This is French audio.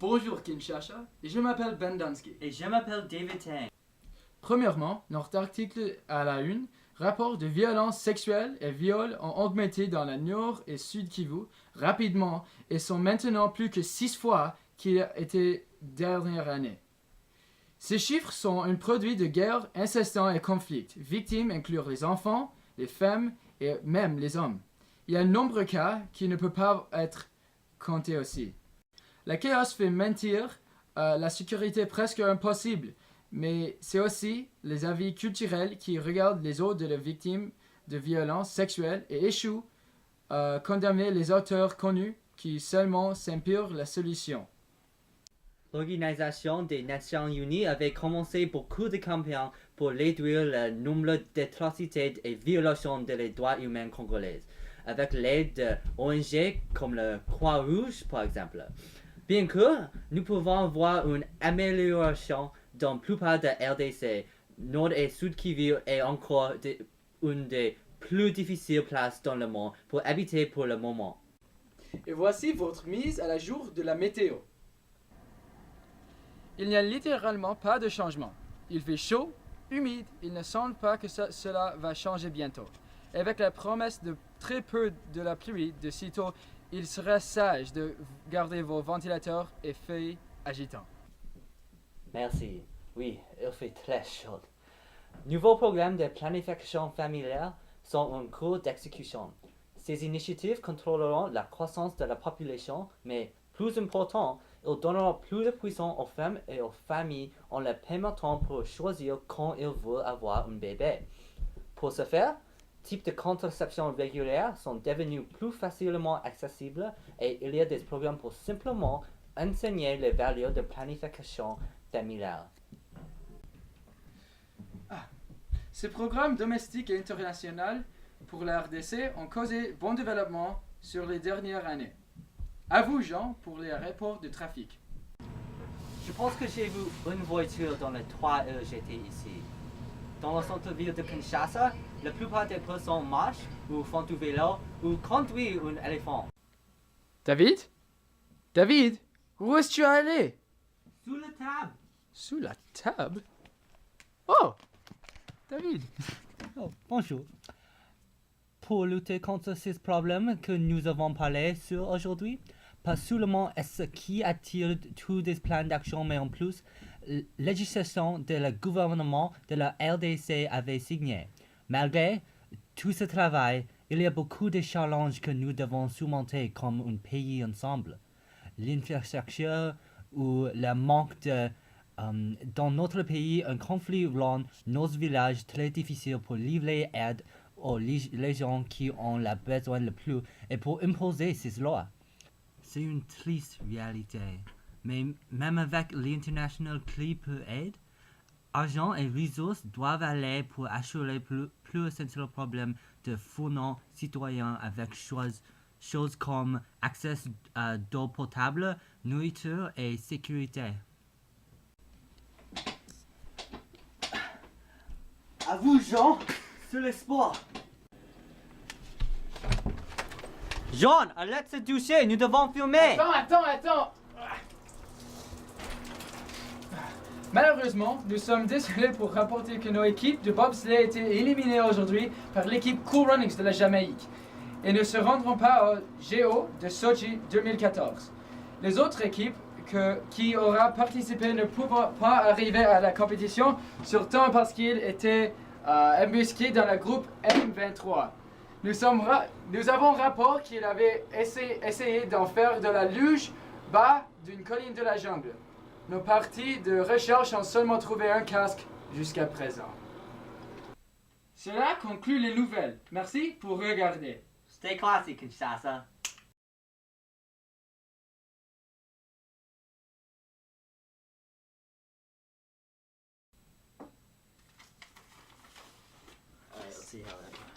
Bonjour Kinshasa, et je m'appelle Ben Dansky. Et je m'appelle David Tang. Premièrement, notre article à la une, rapport de violences sexuelles et viols ont augmenté dans le Nord et Sud Kivu rapidement et sont maintenant plus que 6 fois qu'il était dernière année. Ces chiffres sont un produit de guerres incessants et conflits. Victimes incluent les enfants, les femmes et même les hommes. Il y a de nombreux cas qui ne peuvent pas être comptés aussi. La chaos fait mentir la sécurité presque impossible, mais c'est aussi les avis culturels qui regardent les autres de la victime de violences sexuelles et échouent à condamner les auteurs connus qui seulement s'empirent la solution. L'Organisation des Nations Unies avait commencé beaucoup de campagnes pour réduire le nombre d'atrocités et violations des droits humains congolaises, avec l'aide d'ONG comme le Croix-Rouge par exemple. Bien que nous pouvons voir une amélioration dans la plupart de RDC, Nord et Sud Kivu est encore une des plus difficiles places dans le monde pour habiter pour le moment. Et voici votre mise à la jour de la météo. Il n'y a littéralement pas de changement. Il fait chaud, humide, il ne semble pas que cela va changer bientôt. Avec la promesse de très peu de la pluie de sitôt, il serait sage de garder vos ventilateurs et feuilles agitants. Merci. Oui, il fait très chaud. Nouveaux programmes de planification familiale sont en cours d'exécution. Ces initiatives contrôleront la croissance de la population, mais plus important, ils donneront plus de puissance aux femmes et aux familles en leur permettant pour choisir quand ils veulent avoir un bébé. Pour ce faire, types de contraception régulière sont devenus plus facilement accessibles et il y a des programmes pour simplement enseigner les valeurs de planification familiale. Ces programmes domestiques et internationaux pour la RDC ont causé bon développement sur les dernières années. À vous, Jean, pour les rapports de trafic. Je pense que j'ai vu une voiture dans les 3 heures j'étais ici. Dans le centre-ville de Kinshasa, la plupart des personnes marchent ou font du vélo ou conduisent un éléphant. David? David? Où est-ce que tu es allé? Sous la table. Sous la table? Oh! David! Oh, bonjour. Pour lutter contre ces problèmes que nous avons parlé sur aujourd'hui, pas seulement est-ce qui attire tous des plans d'action, mais en plus, la législation de le gouvernement de la RDC avait signé. Malgré tout ce travail, il y a beaucoup de challenges que nous devons surmonter comme un pays ensemble. L'infrastructure ou le manque de... dans notre pays, un conflit rend nos villages très difficiles pour livrer aide les gens qui ont le besoin le plus et pour imposer ces lois. C'est une triste réalité, mais même avec l'International Clé pour aide, argent et ressources doivent aller pour assurer plus essentiels problèmes de fournissement citoyens avec choses comme accès à d'eau potable, nourriture et sécurité. À vous, Jean, sur le sport. Jean, arrête ce doucher, nous devons filmer. Attends! Malheureusement, nous sommes désolés pour rapporter que nos équipes de bobsleigh ont été éliminées aujourd'hui par l'équipe Cool Runnings de la Jamaïque et ne se rendront pas au GO de Sochi 2014. Les autres équipes qui auront participé ne pourront pas arriver à la compétition, surtout parce qu'ils étaient embusqués dans le groupe M23. Nous avons rapport qu'il avait essayé d'en faire de la luge bas d'une colline de la jungle. Nos parties de recherche ont seulement trouvé un casque jusqu'à présent. Cela conclut les nouvelles. Merci pour regarder. Stay classy, Kinshasa. Alright, let's see how that goes.